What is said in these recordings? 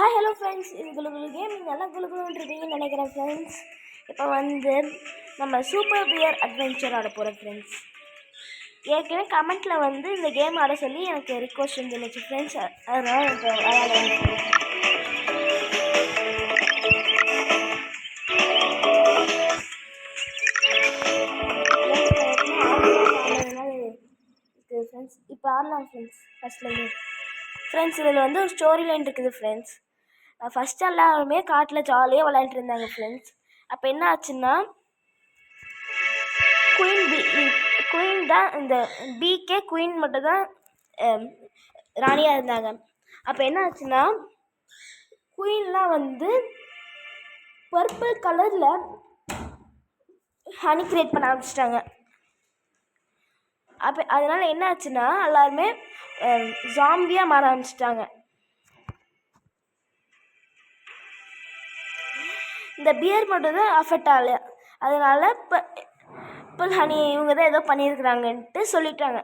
Hi hello friends, இது குலுகுலு game. நல்லா குலுகுலுன்றீங்கன்னு நினைக்கிறேன் ஃப்ரெண்ட்ஸ். இப்போ வந்து நம்ம சூப்பர் பியர் அட்வென்ச்சர் ஆட போகிறோம் ஃப்ரெண்ட்ஸ். ஏற்கனவே கமெண்ட்டில் வந்து இந்த கேம் ஆட சொல்லி எனக்கு ரிக்வஸ்ட் வந்துருந்துச்சு ஃப்ரெண்ட்ஸ். அதனால் இப்போ ஃப்ரெண்ட்ஸ் இப்போ ஆடலாம் ஃப்ரெண்ட்ஸ். ஃபஸ்ட்லேருந்து ஃப்ரெண்ட்ஸ் இதில் வந்து ஒரு ஸ்டோரி லைன் இருக்குது ஃப்ரெண்ட்ஸ். ஃபஸ்ட்டு எல்லாருமே காட்டில் ஜாலியாக விளையாண்டுட்டு இருந்தாங்க ஃப்ரெண்ட்ஸ். அப்போ என்ன ஆச்சுன்னா குயின் தான், இந்த பீக்கே குயின் மட்டும் தான் ராணியாக இருந்தாங்க. அப்போ என்ன ஆச்சுன்னா குயின்லாம் வந்து பர்பிள் கலரில் ஹனி கிரியேட் பண்ண ஆரம்பிச்சிட்டாங்க. அப்போ அதனால் என்ன ஆச்சுன்னா எல்லாருமே ஜாம்பியாக மாற ஆரம்பிச்சிட்டாங்க. இந்த பியர் மட்டும் தான் அஃபெக்ட் ஆகலை. அதனால் பர்பிள் ஹனி இவங்க தான் ஏதோ பண்ணியிருக்கிறாங்கன்ட்டு சொல்லிட்டாங்க.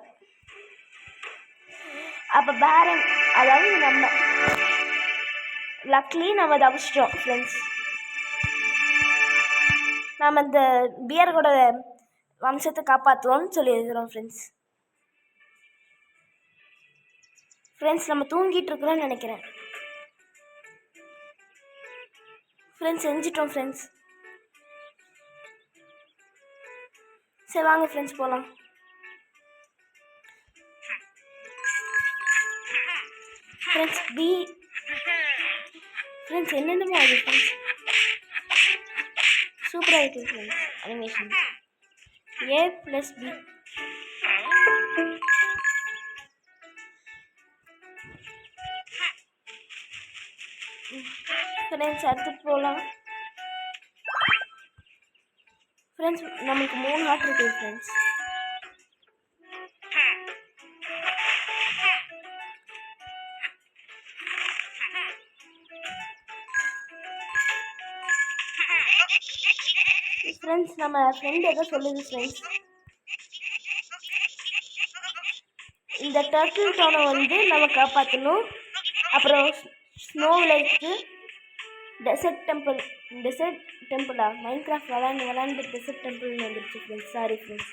அப்போ பேரன், அதாவது நம்ம லக்லி நம்ம தப்பிச்சிட்டோம் ஃப்ரெண்ட்ஸ். நம்ம இந்த பியரோட வம்சத்தை காப்பாற்றுவோம்னு சொல்லியிருக்கிறோம் ஃப்ரெண்ட்ஸ். நம்ம தூங்கிட்டு இருக்கிறோம்னு நினைக்கிறேன் ஃப்ரெண்ட்ஸ். செஞ்சிட்டோம் ஃப்ரெண்ட்ஸ். சரி வாங்க ஃப்ரெண்ட்ஸ் போகலாம். ஃப்ரெண்ட்ஸ் ஃப்ரெண்ட்ஸ் என்னென்னமோ ஆகுது ஃப்ரெண்ட்ஸ். சூப்பராக இருக்குது ஃப்ரெண்ட்ஸ் அனிமேஷன். A+B. ஃப்ரெண்ட்ஸ் அடுத்து போகலாம் ஃப்ரெண்ட்ஸ். நமக்கு 3 ஹார்ட் இருக்குது ஃப்ரெண்ட்ஸ். ஃப்ரெண்ட்ஸ் நம்ம ஃப்ரெண்ட் ஏதோ சொல்லுது ஃப்ரெண்ட்ஸ். இந்த டர்ட்டில் டவுனை வந்து நம்ம காப்பாற்றணும். அப்புறம் ஸ்னோ வில்லேஜுக்கு டெசர்ட் டெம்பிளா மைன்கிராஃப்ட் விளாண்டு டெசர்ட் டெம்பிள்னு வந்துருச்சு ஃப்ரெண்ட்ஸ். Sorry friends.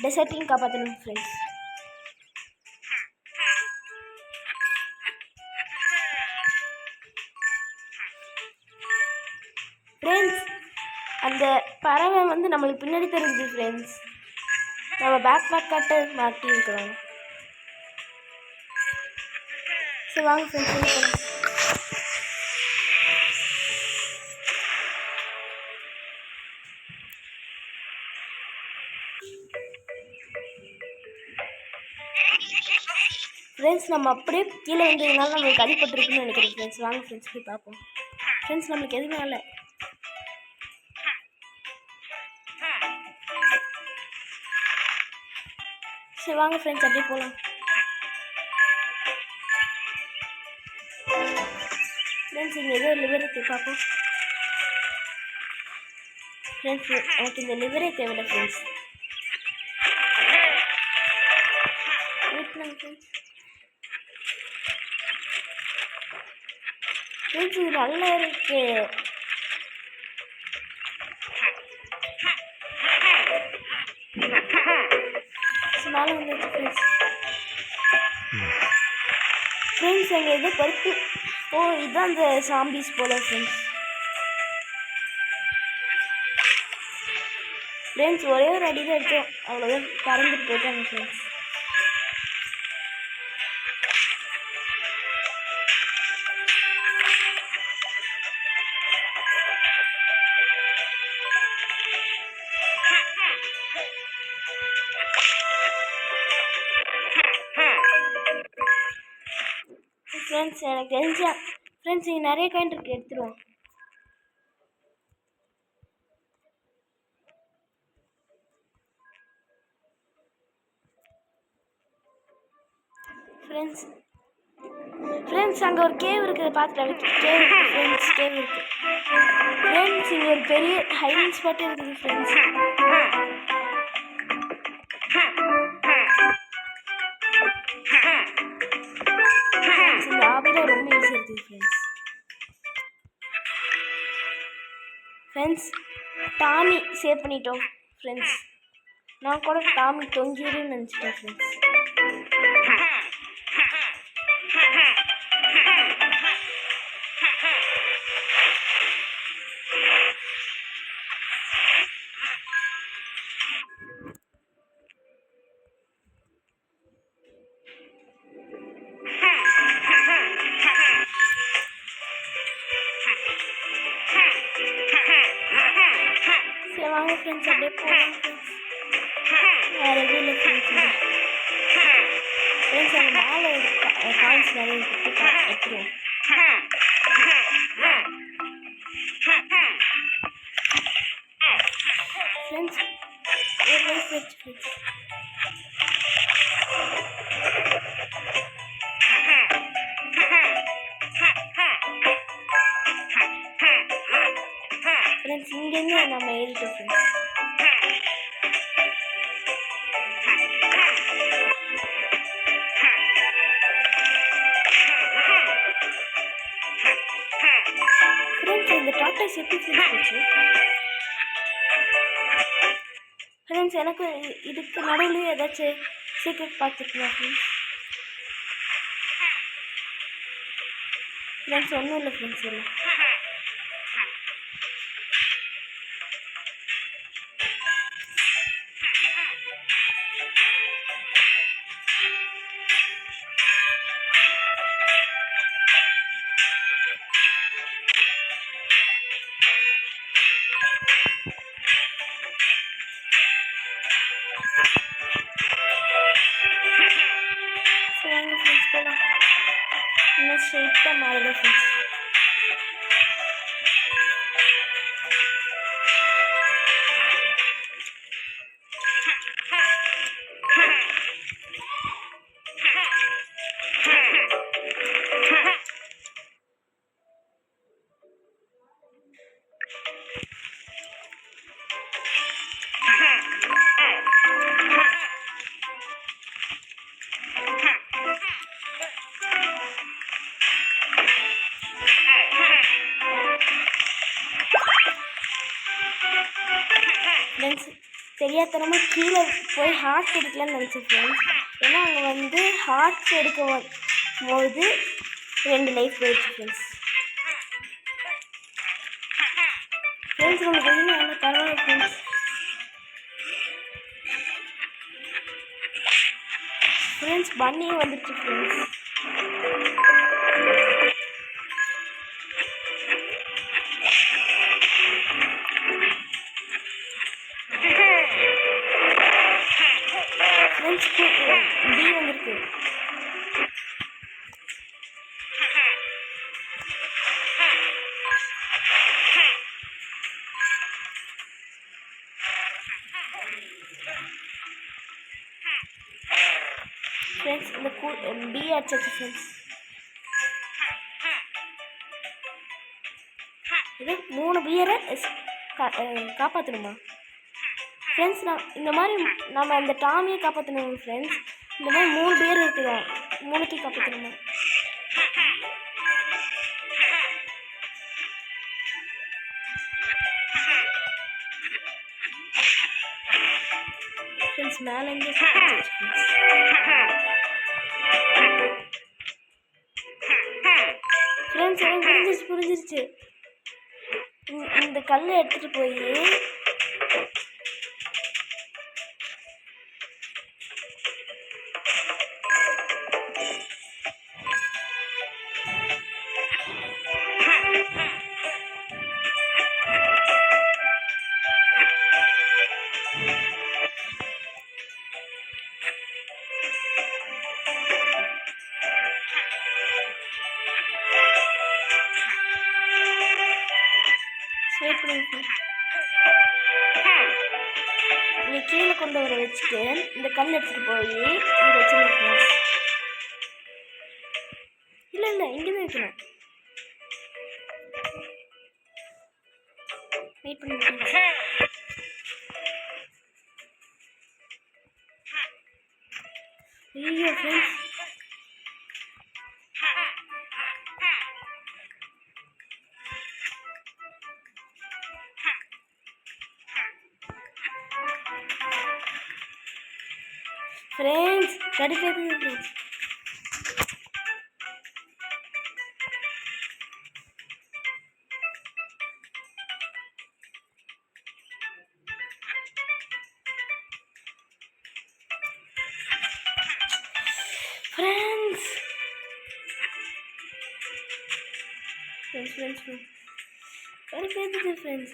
டெசர்ட்டையும் காப்பாற்றணும் ஃப்ரெண்ட்ஸ். ஃப்ரெண்ட்ஸ் அந்த பறவை வந்து நம்மளுக்கு பின்னாடி தெரிஞ்சுது ஃப்ரெண்ட்ஸ். நம்ம பேக் காட்டு மாட்டி இருக்கிறோம். சரி வாங்க ஃப்ரெண்ட்ஸ். ஃப்ரெண்ட்ஸ் நம்ம அப்படியே கீழே வந்ததுனால நம்மளுக்கு அடிபட்டுருக்குன்னு நினைக்கிறேன் ஃப்ரெண்ட்ஸ். வாங்க ஃப்ரெண்ட்ஸ் போய் பார்ப்போம். ஃப்ரெண்ட்ஸ் நம்மளுக்கு எதுவுமே இல்லை. சரி வாங்க ஃப்ரெண்ட்ஸ் அப்படியே போகலாம். ஃப்ரெண்ட்ஸ் இங்கே ஏதோ லிவர் இருக்குது பார்ப்போம். ஃப்ரெண்ட்ஸ் எனக்கு இந்த லிவரே தேவையில்லை ஃப்ரெண்ட்ஸ். ஃப்ரெண்ட்ஸ் இது நல்லா இருக்கு. மேலே வந்துச்சு ஃப்ரெண்ட்ஸ். ஃப்ரெண்ட்ஸ் எங்கள் இது பருப்பு. ஓ இதுதான் அந்த சாம்பிஸ் போல ஃப்ரெண்ட்ஸ். ஃப்ரெண்ட்ஸ் ஒரே ஒரு அடி தான் இருக்கும், அவ்வளோதான் பறந்துட்டு போயிட்டாங்க ஃப்ரெண்ட்ஸ். ஃப்ரெண்ட்ஸ் எனக்கு தெரிஞ்சா ஃப்ரெண்ட்ஸ் இங்கே நிறைய காயின் இருக்குது, எடுத்துருவோம். ஃப்ரெண்ட்ஸ் அங்கே ஒரு கேவ் இருக்குது, பார்த்துட்டு கேவ் இருக்குது ஃப்ரெண்ட்ஸ். கேவ் இருக்குது ஃப்ரெண்ட்ஸ். இங்கே ஒரு பெரிய ஹைடிங் ஸ்பாட் இருக்குது ஃப்ரெண்ட்ஸ். இந்த ஆவியில் ஒரு இருக்குது ஃப்ரெண்ட்ஸ். டாமி சேவ் பண்ணிட்டோம் ஃப்ரெண்ட்ஸ். நான் கூட டாமி தொங்கிடுன்னு நினச்சிட்டேன் ஃப்ரெண்ட்ஸ். சரி வாங்க ஃப்ரெண்ட்ஸ், அப்படியே போகலாம் ஃப்ரெண்ட்ஸ். வேறு எதுவும் இல்லை ஃப்ரெண்ட்ஸ். ஃப்ரெண்ட்ஸ் அந்த மேலே காயின்ஸ் நிறைய எடுத்துருவோம். ஃப்ரெண்ட்ஸ் ஒரு லைஃப் வச்சு ஃப்ரெண்ட்ஸ். ஃப்ரெண்ட்ஸ் இங்கேருந்து நம்ம ஏறிட்டோம் ஃப்ரெண்ட்ஸ். ஃப்ரெண்ட்ஸ் இந்த டாட்டாஸ் எப்படி போச்சு ஃப்ரெண்ட்ஸ்? எனக்கு இதுக்கு நடுவில் ஏதாச்சும் சீக்ரெட் பார்த்துக்கலாம் ஃப்ரெண்ட்ஸ். ஃப்ரெண்ட்ஸ் ஒன்றும் இல்லை ஃப்ரெண்ட்ஸ், இல்லை. வாங்க ஃப்ரெண்ட்ஸ் போகலாம். இன்னும் ஸ்ட்ரெயிட்டாக மாறல ஃப்ரெண்ட்ஸ். ஃப்ரெண்ட்ஸ் தெரியாதனமாக கீழே போய் ஹார்ட் எடுக்கலான்னு நினச்சேன் ஃப்ரெண்ட்ஸ். ஏன்னா அங்கே வந்து ஹார்ட் எடுக்கும் போது 2 லைஃப் போயிடுச்சு ஃப்ரெண்ட்ஸ். ஃப்ரெண்ட்ஸ் நமக்கு வந்து அங்கே பரவாயில்ல ஃப்ரெண்ட்ஸ். ஃப்ரெண்ட்ஸ் பன்னியே வந்துடுச்சு ஃப்ரெண்ட்ஸ். ஃப்ரெண்ட்ஸ் பி வந்திருக்கு. ஃப்ரெண்ட்ஸ் இந்த பி அடிச்சாச்சு ஃப்ரெண்ட்ஸ். இது 3 பியரை காப்பாற்றணுமா ஃப்ரெண்ட்ஸ்? இந்த மாதிரி நம்ம இந்த டாமியை காப்பாற்றணும் ஃப்ரெண்ட்ஸ். இந்த மாதிரி 3 பேர் இருக்குதா, 3த்தையும் காப்பாற்றணுமா? ஃப்ரெண்ட்ஸ் மேலே இருந்து ஃப்ரெண்ட்ஸ் எனக்கு புரிஞ்சிருச்சு. இந்த கல்லை எடுத்துகிட்டு போய் நீ கீழே கொண்டு வர வச்சுட்டு இந்த கல் எடுத்துகிட்டு போய் இங்கே வச்சுருக்கேன். இல்லை இல்லை இங்கே தான் வைக்கணும். வெயிட் பண்ணி ஐயோ ஃப்ரெண்ட்ஸ் ஃப்ரெண்ட்ஸ் கிடைக்கிறது friends. Friends friends friends friends கிடைக்கிறது ஃப்ரெண்ட்ஸ்.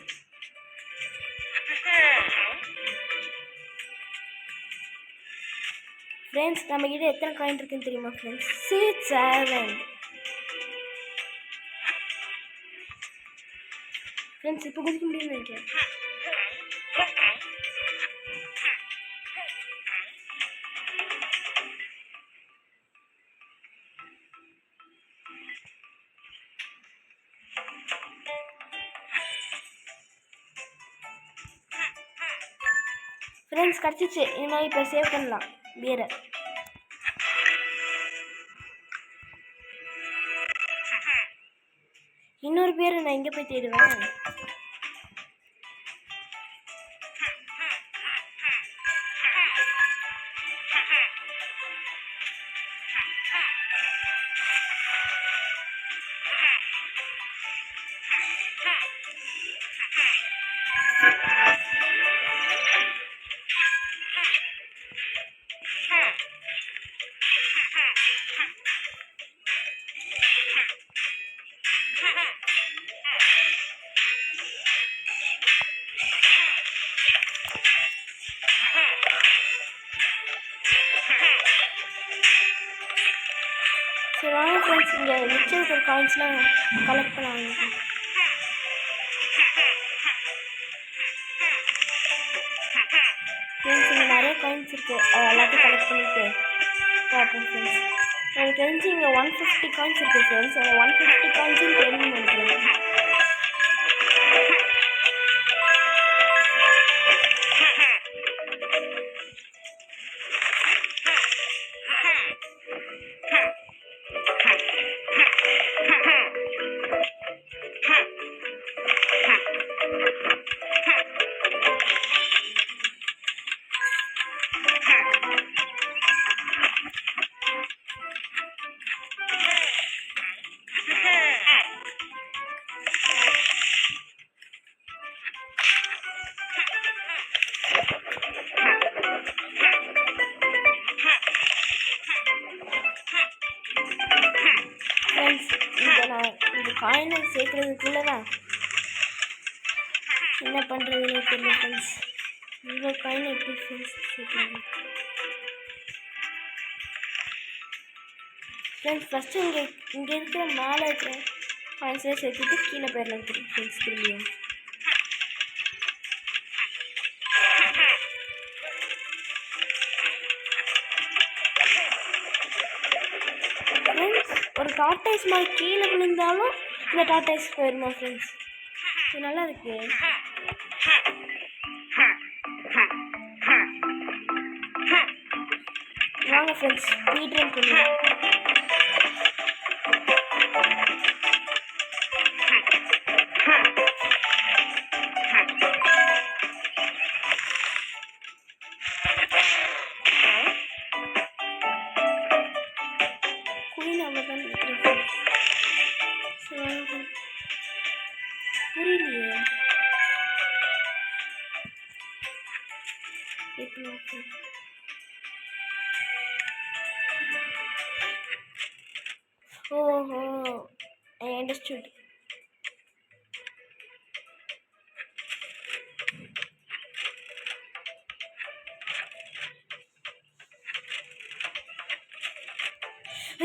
ஃப்ரெண்ட்ஸ் நம்மக்கிட்ட எத்தனை காயின் இருக்குன்னு தெரியுமா ஃப்ரெண்ட்ஸ்? 7. ஃப்ரெண்ட்ஸ் இப்போ குதிக்க முடியும்னு நினைக்கிறேன். ஃப்ரெண்ட்ஸ் கிடச்சிச்சு. இனிமேல் இப்போ சேவ் பண்ணலாம் பியரை. இன்னொரு பேரை நான் எங்கே போய் தேடுவேன்? சரி வாங்க ஃப்ரெண்ட்ஸ், இங்கே மிச்சம் இருக்கிற காயின்ஸ்லாம் கலெக்ட் பண்ணலாம். ஃப்ரெண்ட்ஸ் இங்கே நிறைய காயின்ஸ் இருக்குது, அது எல்லாத்தையும் கலெக்ட் பண்ணிவிட்டு பார்ப்போம் ஃப்ரெண்ட்ஸ். எனக்கு தெரிஞ்சு இங்கே 150 காயின்ஸ் இருக்குது ஃப்ரெண்ட்ஸ். அந்த 150 காயின்ஸும் ட்ரெயினிங் பண்ணிக்கிறேன். இந்த காயினை சேர்க்கறதுக்குள்ள தான் என்ன பண்ணுறதுன்னு தெரியல ஃப்ரெண்ட்ஸ். இவ்வளோ காயினை எப்படி ஃப்ரெண்ட்ஸ் சேர்க்குறது? ஃப்ரெண்ட்ஸ் ஃபஸ்ட்டு இங்கே இருக்கிற மேலே இருக்கிற காயின்ஸை சேர்த்துட்டு கீழே போயிடலாம் ஃப்ரெண்ட்ஸ் திரும்பியும். ஒரு டார்டைஸ் மாதிரி கீழே விழுந்தாலும் இந்த டார்டைஸ் போயிடுமா ஃப்ரெண்ட்ஸ்? இது நல்லா இருக்கு. வாங்க ஃப்ரெண்ட்ஸ் ஸ்பீட் ரன் பண்ணுவோம். புரியலையே. ஓஹோ, I understood.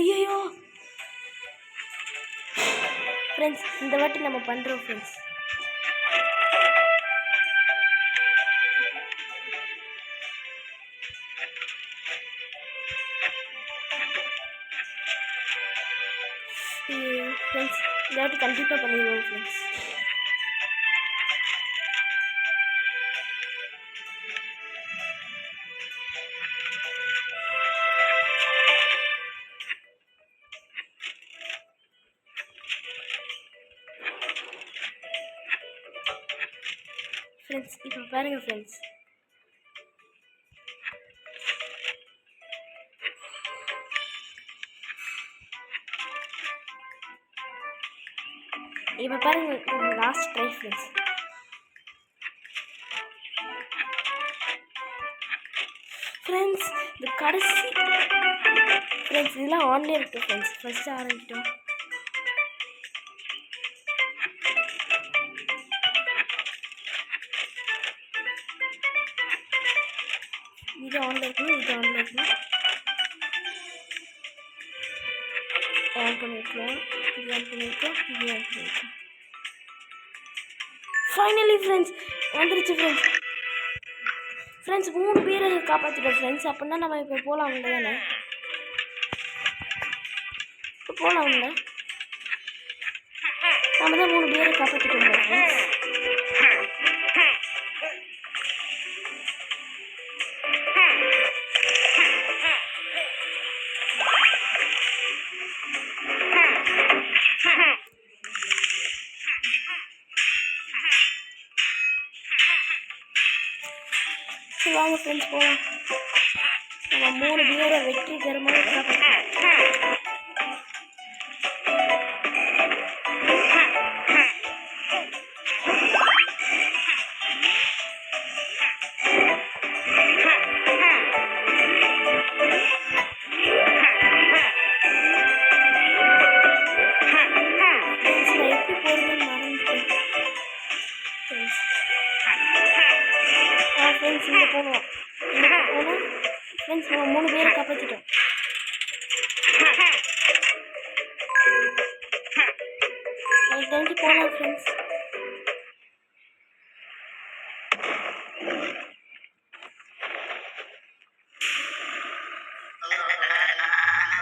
ஐயோ ஃப்ரெண்ட்ஸ், இந்த வாட்டி நம்ம பண்ணுறோம் ஃப்ரெண்ட்ஸ். ஃப்ரெண்ட்ஸ் இந்த வாட்டி கண்டிப்பாக பண்ணிடுவோம் ஃப்ரெண்ட்ஸ். ஃப்ரெண்ட்ஸ் இப்போ பாருங்கள் ஃப்ரெண்ட்ஸ், இப்போ பாருங்க லாஸ்ட் ட்ரை ஃப்ரெண்ட்ஸ். ஃப்ரெண்ட்ஸ் இந்த கடைசி ஃப்ரெண்ட்ஸ் இதெல்லாம் ஆன்லைன் இருக்குது ஃப்ரெண்ட்ஸ். ஃபஸ்ட்டு ஆரம்பிச்சிட்டோம். இது ஆன்லைன் இருக்கணும், இது ஆன்லைன் இருக்கணும். ஆன் பண்ணியிருக்கோம், இது ஆன் பண்ணியிருக்கோம், இது ஆன் பண்ணியிருக்கோம். ஃபைனலி ஃப்ரெண்ட்ஸ் வந்துருச்சு ஃப்ரெண்ட்ஸ். ஃப்ரெண்ட்ஸ் 3 பேரை காப்பாற்றிட்டோம் ஃப்ரெண்ட்ஸ். அப்படின்னா நம்ம இப்போ போகலாம் இல்லை தானே? இப்போ போகலாம் இல்லை, நம்ம தான் 3 பேரை காப்பாற்றிட்டோம் ஃப்ரெண்ட்ஸ். வாங்க ஃப்ரெண்ட்ஸ் போகலாம். நம்ம 3 பேரை வெற்றிகரமாக காப்பாற்றோம். ஃப்ரெண்ட்ஸ் இங்கே போகணும், இங்கே போகணும் ஃப்ரெண்ட்ஸ். நம்ம 3 பேரை காப்பாற்றிட்டோம். எனக்கு தெரிஞ்சு போகலாம் ஃப்ரெண்ட்ஸ்.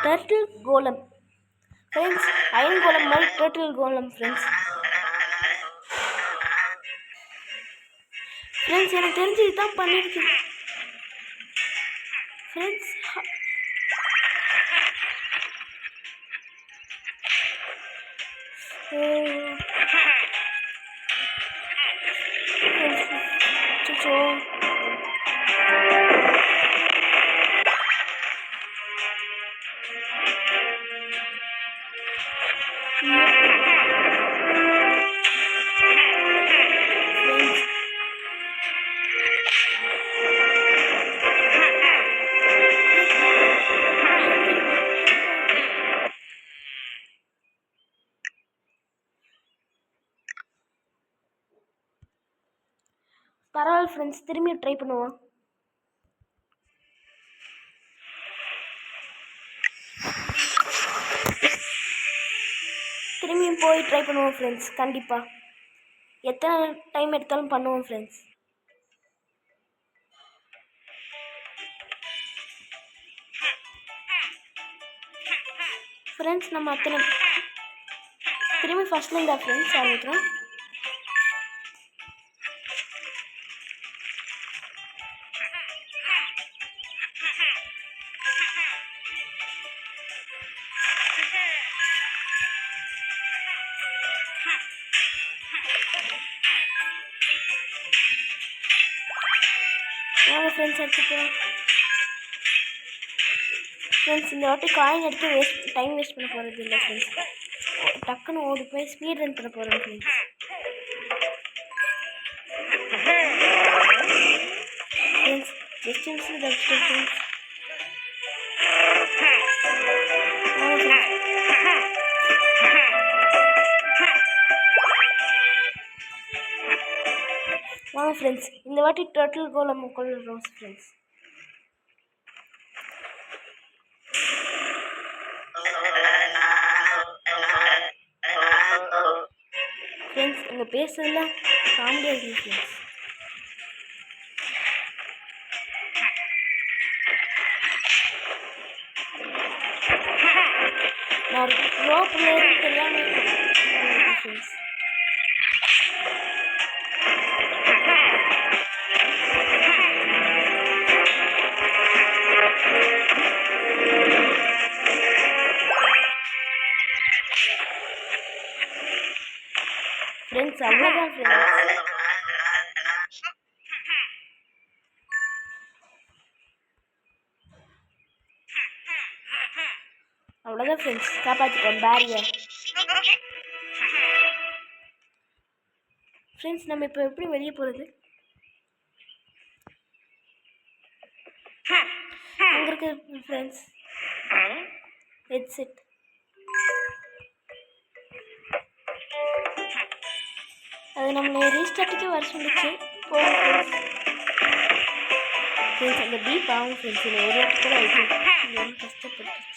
டர்ட்டில் கோலம் ஃப்ரெண்ட்ஸ், அயன் கோலம் மாதிரி டர்ட்டில் கோலம் ஃப்ரெண்ட்ஸ். ஃப்ரெண்ட்ஸ் எனக்கு தெரிஞ்சு இதுதான் பண்ணியிருக்கு ஃப்ரெண்ட்ஸ். அச்சோ பரவாயில்ல ஃப்ரெண்ட்ஸ், திரும்பி ட்ரை பண்ணுவோம். திரும்பியும் போய் ட்ரை பண்ணுவோம் ஃப்ரெண்ட்ஸ். கண்டிப்பாக எத்தனை டைம் எடுத்தாலும் பண்ணுவோம் ஃப்ரெண்ட்ஸ். ஃப்ரெண்ட்ஸ் நம்ம அத்தனை திரும்பி ஃபஸ்ட்லேருந்தா ஃப்ரெண்ட்ஸ் ஆரம்பிக்கிறோம். வாங்க ஃப்ரெண்ட்ஸ் எடுத்துக்கலாம். ஃப்ரெண்ட்ஸ் இந்த வாட்டி காயின் எடுத்து டைம் வேஸ்ட் பண்ண போகிறது இல்லை ஃப்ரெண்ட்ஸ். டக்குன்னு ஓடி போய் ஸ்பீட் ரன் பண்ண போகிறோம் ஃப்ரெண்ட்ஸ். ஃப்ரெண்ட்ஸ் டிஸ்டன்ஸில் தப்பிச்சிட்டோம் ஃப்ரெண்ட்ஸ். வாங்க ஃப்ரெண்ட்ஸ் இந்த வாட்டி டர்ட்டில் கோலம் கொள்ளுறோம் ஃப்ரெண்ட்ஸ். ஃப்ரெண்ட்ஸ் இங்கே பேசுறதுலாம் காமெடியாக இருக்குது ஃப்ரெண்ட்ஸ். நான் ரோப்பில் தெரியாமல் ஃப்ரெண்ட்ஸ். ஃப்ரெண்ட்ஸ் அவ்வளோதான் ஃப்ரெண்ட்ஸ். அவ்வளோதான் ஃப்ரெண்ட்ஸ், காப்பாற்றிட்டோம் பேரியர். ஃப்ரெண்ட்ஸ் நம்ம இப்போ எப்படி வெளியே போகிறது? அங்கே இருக்கு ஃப்ரெண்ட்ஸ் ஹெட்செட். அது நம்மளை ரீஸ்டார்ட்டுக்கே வர சொல்லிச்சு. போகும் ஃப்ரெண்ட்ஸ். அந்த பீப் ஆகும் ஃப்ரெண்ட்ஸ். இல்லை ஒரு வாட்டி கூட வைக்க ரொம்ப கஷ்டப்பட்டுச்சு.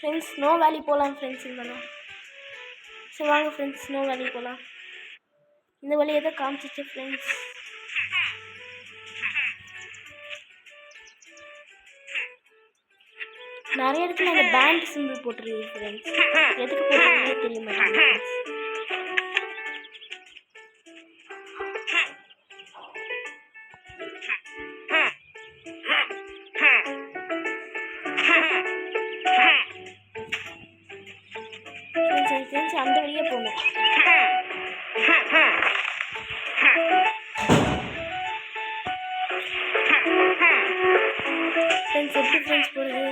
ஃப்ரெண்ட்ஸ் ஸ்னோ வேலி போகலாம் ஃப்ரெண்ட்ஸ். இருந்தாலும் சரி வாங்க ஃப்ரெண்ட்ஸ் ஸ்னோ வேலி போகலாம். இந்த வழி எதோ காமிச்சிச்சு ஃப்ரெண்ட்ஸ். நிறைய இடத்துல அந்த பேண்ட் சிம்பிள் போட்டுருக்கு ஃப்ரெண்ட்ஸ். எதுக்கு போட்டுருக்கே தெரிய மாட்டேங்குது. அந்த வழியே போகணும். ஃப்ரெண்ட்ஸ் எப்படி ஃப்ரெண்ட்ஸ் போகிறது?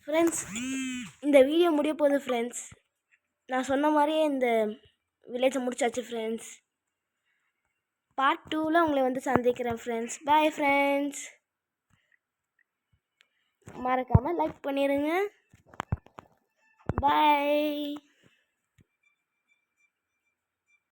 ஃப்ரெண்ட்ஸ் இந்த வீடியோ முடிய போகுது ஃப்ரெண்ட்ஸ். நான் சொன்ன மாதிரியே இந்த வில்லேஜை முடிச்சாச்சு ஃப்ரெண்ட்ஸ். பார்ட் 2ல் உங்களை வந்து சந்திக்கிறேன் ஃப்ரெண்ட்ஸ். Bye friends. மறக்காமல் லைக் பண்ணிடுங்க. பாய்.